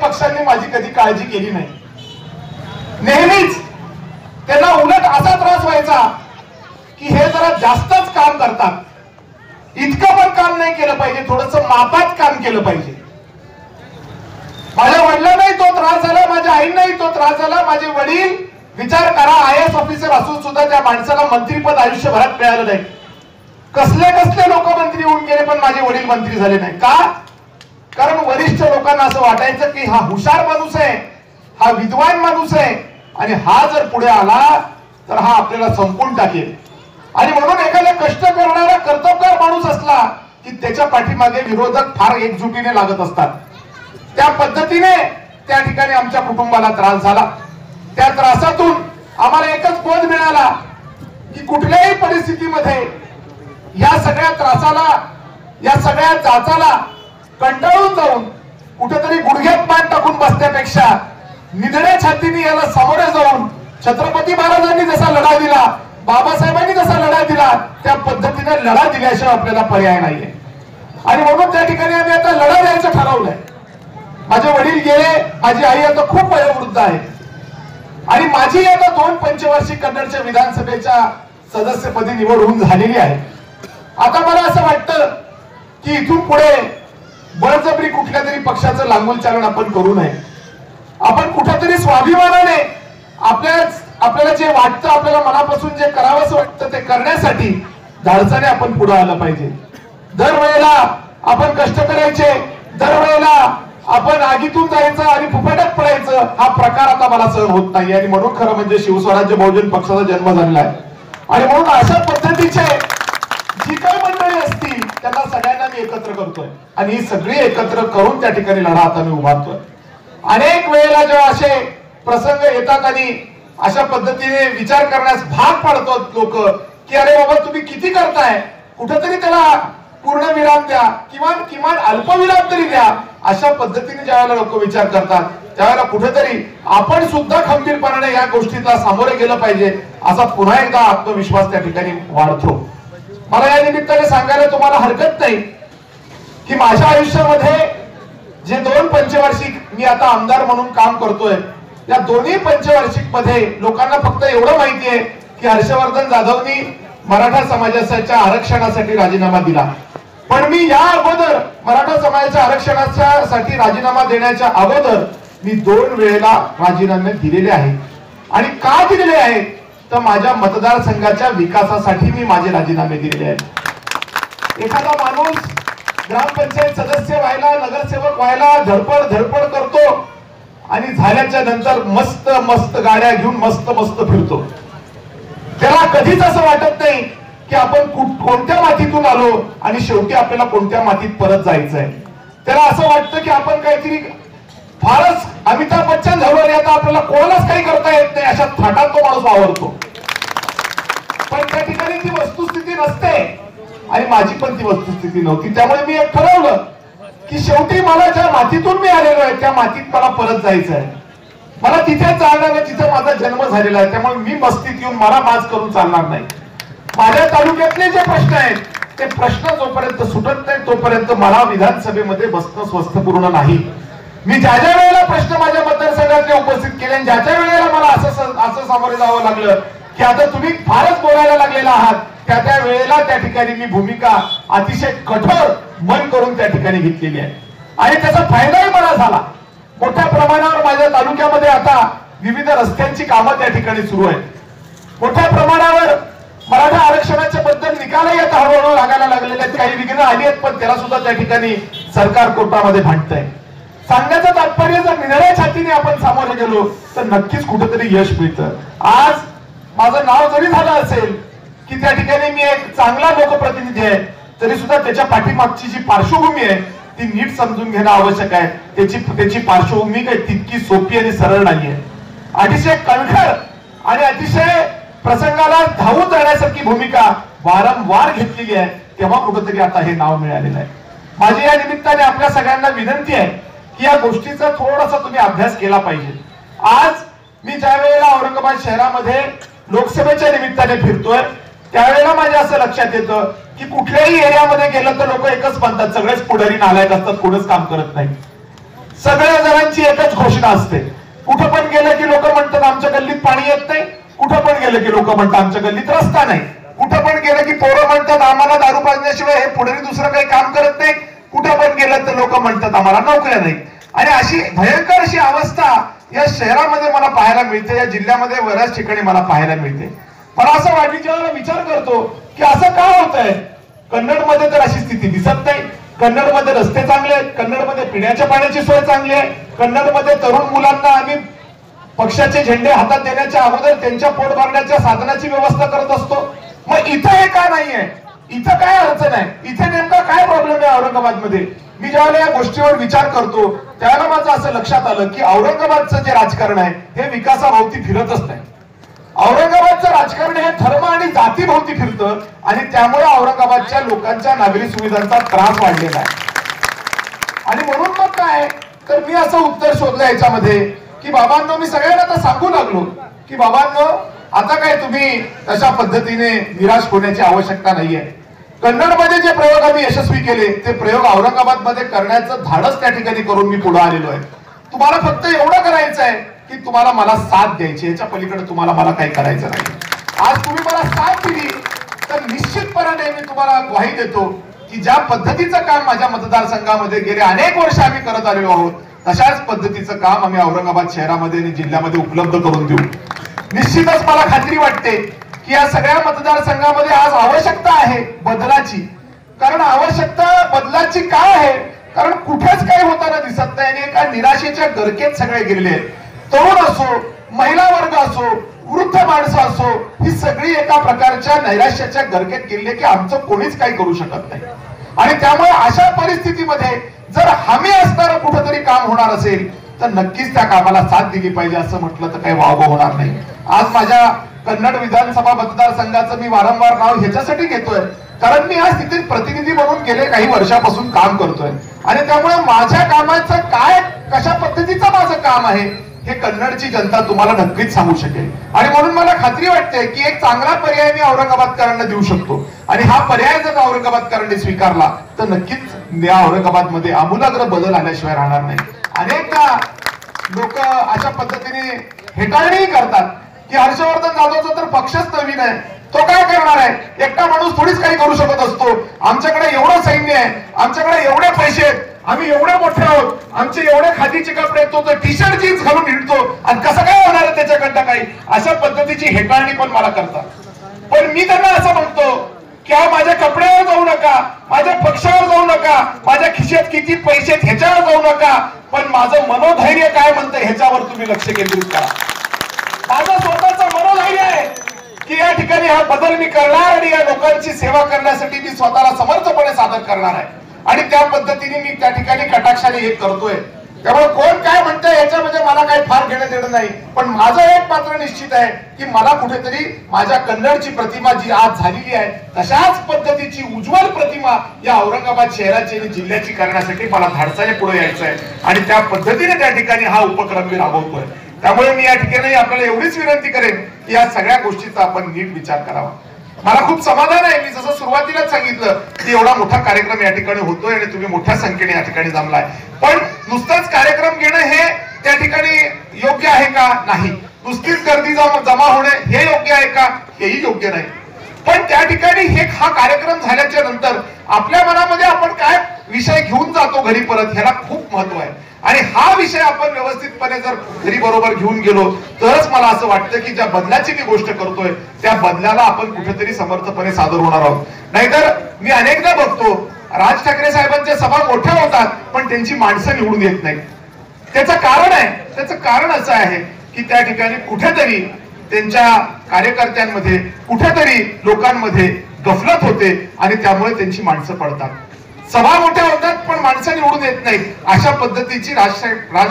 पक्षांनी माझी कधी काळजी केली नाही. नेहमीच त्यांना उलट असा त्रास व्हायचा की हे जरा जास्तच काम करतात, इतकं पण काम नाही केलं पाहिजे, थोडंसं मापात काम केलं पाहिजे. माझ्या वडिलांनाही तो त्रास झाला, माझ्या आईंनाही तो त्रास झाला. माझे वडील, विचार करा, IAS ऑफिसर असून सुद्धा त्या माणसाला मंत्रीपद आयुष्यभरात मिळालं नाही. कसले कसले लोक मंत्री होऊन गेले, पण माझे वडील मंत्री झाले नाही. का? कारण वरिष्ठ लोकांना असं वाटायचं की हा हुशार माणूस आहे, हा विद्वान माणूस आहे, आणि हा जर पुढे आला तर हा आपल्याला संपून टाकेल. आणि म्हणून एखादा कष्ट करणारा कर्तबगार माणूस असला की त्याच्या पाठीमागे विरोधक फार एकजुटीने लागत असतात. त्या पद्धतीने त्या ठिकाणी आमच्या कुटुंबाला त्रास झाला. त्या त्रासातून आम्हाला एकच बोध मिळाला की कुठल्याही परिस्थितीमध्ये या सगळ्या त्रासाला, या सगळ्या जाचाला कंटाळून जाऊन कुठेतरी गुडघ्यात मान टाकून बसण्यापेक्षा निधड्या छातीने याला सामोरे जाऊन छत्रपती महाराजांनी जसा लढा दिला, बाबासाहेबांनी जसा लढा दिला, त्या पद्धतीने लढा दिल्याशिवाय आपल्याला पर्याय नाहीये. आणि म्हणून त्या ठिकाणी आम्ही आता लढा द्यायचं ठरवलंय. माझे वडील गेले, माझी आई आता खूप वयोवृद्ध आहे, आणि माझी आता 2 पंचवार्षिक कन्नडच्या विधानसभेच्या सदस्यपदी निवड होऊन झालेली आहे. आता मला असं वाटतं की इथून पुढे बळजबरी कुठल्या तरी पक्षाचं लांगुल चालन आपण करू नये. आपण कुठेतरी स्वाभिमानाने आपल्याला जे वाटतं, आपल्याला मनापासून जे करावंसं वाटतं ते करण्यासाठी धाडसाने आपण पुढे आलं पाहिजे. दरवेळेला आपण कष्ट करायचे, दरवेळेला आपण आगीतून जायचं आणि फुफाट्यात पडायचं, हा प्रकार आता मला सहन होत नाही. आणि म्हणून खरं म्हणजे शिवस्वराज्य बहुजन पक्षाचा जन्म झालेला आहे. आणि म्हणून अशा पद्धतीचे जी काही मंडळी असतील त्यांना सगळ्यांना मी एकत्र करतोय, आणि ही सगळी एकत्र करून त्या ठिकाणी लढा आता मी उभारतोय. अनेक वेळेला जेव्हा असे प्रसंग येतात आणि अशा पद्धतीने विचार करण्यास भाग पडतात लोक की अरे बाबा तुम्ही किती करताय, कुठेतरी त्याला पूर्ण विराम द्या, किमान अल्पविराम तरी द्या. अशा पद्धतीने ज्यावेळेला लोक विचार करतात त्यावेळेला कुठेतरी आपण सुद्धा खंबीरपणाने या गोष्टीला सामोरे गेलं पाहिजे, असा पुन्हा एकदा आत्मविश्वास त्या ठिकाणी वाढतो. मला या निमित्ताने सांगायला तुम्हाला हरकत नाही की माझ्या आयुष्यामध्ये जे 2 पंचवार्षिक मी आता आमदार म्हणून काम करतोय, या दोन्ही पंचवार्षिक मध्ये लोकांना फक्त एवढं माहिती आहे की हर्षवर्धन जाधवनी मराठा समाजाच्या आरक्षणासाठी राजीनामा दिला. पण मी या अगोदर मराठा समाजाच्या आरक्षणासाठी राजीनामा देण्याच्या अगोदर मी 2 वेळेला राजीनामे दिलेले आहेत. आणि का दिलेले आहेत तर माझ्या मतदारसंघाच्या विकासासाठी मी माझे राजीनामे दिलेले आहेत. एखादा माणूस ग्रामपंचायत सदस्य व्हायला, नगरसेवक व्हायला धडपड करतो आणि झाल्याच्या नंतर मस्त मस्त गाड्या घेऊन मस्त फिरतो. त्याला कधीच असं वाटत नाही की आपण कोणत्या मातीतून आलो आणि शेवटी आपल्याला कोणत्या मातीत परत जायचंय. त्याला असं वाटतं की आपण काहीतरी फारच अमिताभ बच्चन झालो आणि आता आपल्याला कोणालाच काही करता येत नाही, अशा थाटात तो माणूस वावरतो. पण त्या ठिकाणी ती वस्तुस्थिती नसते, आणि माझी पण ती वस्तुस्थिती नव्हती. त्यामुळे मी एक ठरवलं की शेवटी मला ज्या मातीतून मी आलेलो आहे त्या मातीत मला परत जायचं आहे. मला तिथे चालणार आहे जिथे माझा जन्म झालेला आहे. त्यामुळे मी मस्तीत येऊन मला माज करून चालणार नाही. माझ्या तालुक्यातले जे प्रश्न आहेत ते प्रश्न जोपर्यंत सुटत नाही तोपर्यंत मला विधानसभेमध्ये बसणं स्वस्थपूर्ण नाही. मी ज्या वेळेला प्रश्न माझ्या मतदारसंघातले उपस्थित केले आणि ज्या वेळेला मला असं सामोरे जावं लागलं की आता तुम्ही फारच बोलायला लागलेला आहात, त्या वेळेला त्या ठिकाणी मी भूमिका अतिशय कठोर मन करून त्या ठिकाणी घेतलेली आहे. आणि त्याचा फायदाही मला झाला. मोठ्या प्रमाणावर माझ्या तालुक्यामध्ये आता विविध रस्त्यांची कामं त्या ठिकाणी सुरू आहेत. मोठ्या प्रमाणावर मराठा आरक्षणाच्या बद्दल निकालही आता हळूहळू लागायला लागलेले आहेत. काही विघ्न आली आहेत, पण त्याला सुद्धा त्या ठिकाणी सरकार कोर्टामध्ये भांडतंय. सांगण्याचं तात्पर्य जर निधड्या छातीने आपण सामोरे गेलो तर नक्कीच कुठेतरी यश मिळतं. आज माझं नाव जरी झालं असेल की त्या ठिकाणी मी एक चांगला लोकप्रतिनिधी आहे, तरी सुद्धा त्याच्या पाठीमागची जी पार्श्वभूमी आहे ती नीट समजून घेणं आवश्यक आहे. त्याची पार्श्वभूमी काही तितकी सोपी आणि सरळ नाहीये. अतिशय कणखर आणि अतिशय प्रसंगाला धावून जाण्यासारखी भूमिका वारंवार घेतलेली आहे. तेव्हा कुठेतरी आता हे नाव मिळालेलं आहे. माझी या निमित्ताने आपल्या सगळ्यांना विनंती आहे की या गोष्टीचा थोडासा तुम्ही अभ्यास केला पाहिजे. आज मी ज्या वेळेला औरंगाबाद शहरामध्ये लोकसभेच्या निमित्ताने फिरतोय त्यावेळेला माझ्या असं लक्षात येतं की कुठल्याही एरियामध्ये गेलं तर लोक एकच म्हणतात, सगळेच पुढारी नालायक असतात, कोणच काम करत नाही. सगळ्या जणांची एकच घोषणा असते, कुठं पण गेलं की लोक म्हणतात आमच्या गल्लीत पाणी येत नाही, कुठं पण गेलं की लोक म्हणतात आमच्या गल्लीत रस्ता नाही, कुठं पण गेलं की पोरं म्हणतात आम्हाला दारू पाजण्याशिवाय हे पुढे दुसरं काही काम करत नाही, कुठं पण गेलं तर लोक म्हणतात आम्हाला नोकऱ्या नाही. आणि अशी भयंकर अशी अवस्था या शहरामध्ये मला पाहायला मिळते, या जिल्ह्यामध्ये बऱ्याच ठिकाणी मला पाहायला मिळते. मला असं वाटतं जेव्हा विचार करतो की असं का होत आहे. कन्नडमध्ये तर अशी स्थिती दिसत नाही. कन्नडमध्ये रस्ते चांगले आहेत, कन्नडमध्ये पिण्याच्या पाण्याची सोय चांगली आहे, कन्नडमध्ये तरुण मुलांना आम्ही पक्षाचे झेंडे हातात देण्याच्या अगोदर त्यांच्या पोट भरण्याच्या साधनाची व्यवस्था करत असतो. मग इथं हे का नाहीये, इथं काय अडचण आहे, इथे नेमका काय प्रॉब्लेम आहे औरंगाबादमध्ये. मी ज्यावेळेला या गोष्टीवर विचार करतो त्यावेळेला माझं असं लक्षात आलं की औरंगाबादचं जे राजकारण आहे हे विकासाभोवती फिरतच नाही. औरंगाबादचं राजकारण हे धर्म आणि जातीभोवती फिरतं आणि त्यामुळे औरंगाबादच्या लोकांच्या नागरी सुविधांचा त्रास वाढलेला आहे. आणि म्हणून मग काय तर मी असं उत्तर शोधलं याच्यामध्ये की बाबांनो, मी सगळ्यांना आता सांगू लागलो की बाबांनो आता काय तुम्ही तशा पद्धतीने निराश होण्याची आवश्यकता नाहीये. कन्नडमध्ये जे प्रयोग आम्ही यशस्वी केले ते प्रयोग औरंगाबाद मध्ये करण्याचं धाडस त्या ठिकाणी करून मी पुढे आलेलो आहे. तुम्हाला फक्त एवढं करायचं आहे की तुम्हाला मला साथ द्यायची, याच्या पलीकडे तुम्हाला मला काही करायचं नाही. आज तुम्ही मला साथ दिली तर निश्चितपणे मी तुम्हाला ग्वाही देतो की ज्या पद्धतीचं काम माझ्या मतदारसंघामध्ये गेले अनेक वर्ष आम्ही करत आलेलो आहोत तशाच पद्धतीचं काम आम्ही औरंगाबाद शहरामध्ये आणि जिल्ह्यामध्ये उपलब्ध करून देऊ. निश्चितच मला खात्री वाटते की या सगळ्या मतदारसंघामध्ये आज आवश्यकता आहे बदलाची. कारण आवश्यकता बदलाची काय आहे, कारण कुठेच काही होताना दिसत नाही आणि एका निराशेच्या गर्केत सगळे गेलेले आहेत. तरुण असो, महिला वर्ग असो, वृद्ध माणसं असो, ही सगळी एका प्रकारच्या नैराश्याच्या गर्केत गेले की आमचं कोणीच काही करू शकत नाही. आणि त्यामुळे अशा परिस्थितीमध्ये जर हमी असणारं कुठंतरी काम होणार असेल तर नक्कीच त्या कामाला साथ दिली पाहिजे. असं म्हटलं तर काही वावगं होणार नाही. आज माझ्या कन्नड विधानसभा मतदारसंघाचं मी वारंवार नाव ह्याच्यासाठी घेतोय कारण मी आज तिथे प्रतिनिधी म्हणून गेले काही वर्षापासून काम करतोय आणि त्यामुळे माझ्या कामाचं काय, कशा पद्धतीचं माझं काम आहे हे कन्नडची जनता तुम्हाला नक्कीच सांगू शकेल. आणि म्हणून मला खात्री वाटते की एक चांगला पर्याय मी औरंगाबादकरांना देऊ शकतो आणि हा पर्याय जर औरंगाबादकरांनी स्वीकारला तर नक्कीच या औरंगाबादमध्ये आमूलाग्र बदल आल्याशिवाय राहणार नाही. अनेकदा लोक अशा पद्धतीने हेटाळणी करतात की हर्षवर्धन जाधवचा तर पक्षच नवीन आहे, तो काय करणार आहे, एकटा माणूस थोडीच काही करू शकत असतो, आमच्याकडे एवढं सैन्य आहे, आमच्याकडे एवढे पैसे आहेत, आम्ही एवढे मोठे आहोत, आमचे एवढे खादीचे कपडे, तो तर टी शर्ट जीन्स घालून हिंडतो आणि कसं काय होणार आहे त्याच्याकडनं काही, अशा पद्धतीची हेटाळणी पण मला करतात. पण मी त्यांना असं म्हणतो की माझ्या कपड्यावर जाऊ नका, माझ्या पक्षावर जाऊ नका, माझ्या खिशात किती पैसे ह्याच्यावर जाऊ नका, पण माझं मनोधैर्य काय म्हणतं ह्याच्यावर तुम्ही लक्ष केंद्रित करा. माझं स्वतःचं मनोधैर्य आहे की या ठिकाणी हा बदल मी करणार आणि या लोकांची सेवा करण्यासाठी मी स्वतःला समर्थपणे सादर करणार आहे आणि त्या पद्धतीने मी त्या ठिकाणी कटाक्षाने हे करतोय. त्यामुळे कोण काय म्हणतंय याच्यामध्ये मला काही फार घेणं देणं नाही. पण माझं एक मात्र निश्चित आहे की मला कुठेतरी माझ्या कन्नडची प्रतिमा जी आज झालेली आहे तशाच पद्धतीची उज्ज्वल प्रतिमा या औरंगाबाद शहराची आणि जिल्ह्याची करण्यासाठी मला धाडसाने पुढे यायचं आहे आणि त्या पद्धतीने त्या ठिकाणी हा उपक्रम मी राबवतोय. त्यामुळे मी या ठिकाणी आपल्याला एवढीच विनंती करेन की या सगळ्या गोष्टीचा आपण नीट विचार करावा. मला खूप समाधान आहे, मी जसं सुरुवातीलाच सांगितलं की एवढा मोठा कार्यक्रम या ठिकाणी होतोय आणि तुम्ही मोठ्या संख्येने या ठिकाणी जमलाय. पण नुसताच कार्यक्रम घेणं हे त्या ठिकाणी योग्य आहे का, नाही. नुसतीच गर्दी जमा होणे हे योग्य आहे का, हेही योग्य नाही. पण त्या ठिकाणी हा कार्यक्रम झाल्याच्या नंतर आपल्या मनामध्ये आपण काय विषय घेऊन जातो घरी परत, ह्याला खूप महत्व आहे. आणि हा विषय आपण व्यवस्थितपणे जर घरी बरोबर घेऊन गेलो तरच मला असं वाटतं की ज्या बदलाची मी गोष्ट करतोय त्या बदलाला आपण कुठेतरी समर्थपणे सादर होणार आहोत. नाहीतर मी अनेकदा बघतो राज ठाकरे साहेबांच्या सभा मोठ्या होतात पण त्यांची माणसं निवडून येत नाही. त्याचं कारण आहे, त्याचं कारण असं आहे की त्या ठिकाणी कुठेतरी त्यांच्या कार्यकर्त्यांमध्ये कुठेतरी लोकांमध्ये गफलत होते आणि त्यामुळे त्यांची माणसं पडतात. सभा मोठ्या होतात पण माणसं निवडून येत नाहीत. अशा पद्धतीची राज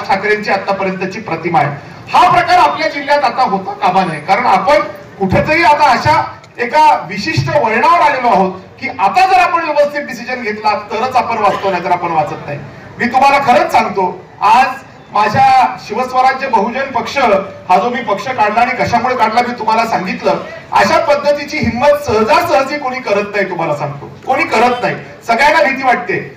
ठाकरेंची आतापर्यंतची प्रतिमा आहे. हा प्रकार आपल्या जिल्ह्यात आता होता कामा नये. कारण आपण कुठेतरी आता अशा एका विशिष्ट वळणावर आलेलो आहोत की आता जर आपण व्यवस्थित डिसिजन घेतला तरच आपण वाचतो, नाहीतर आपण वाचत नाही. मी तुम्हाला खरंच सांगतो, आज माझ्या शिवस्वराज्य बहुजन पक्ष हा जो मी पक्ष काढला आणि कशामुळे काढला मी तुम्हाला सांगितलं. अशा पद्धतीची हिंमत सहजासहजी कोणी करत नाही, तुम्हाला सांगतो कोणी करत नाही. सगळ्यांना भीती वाटते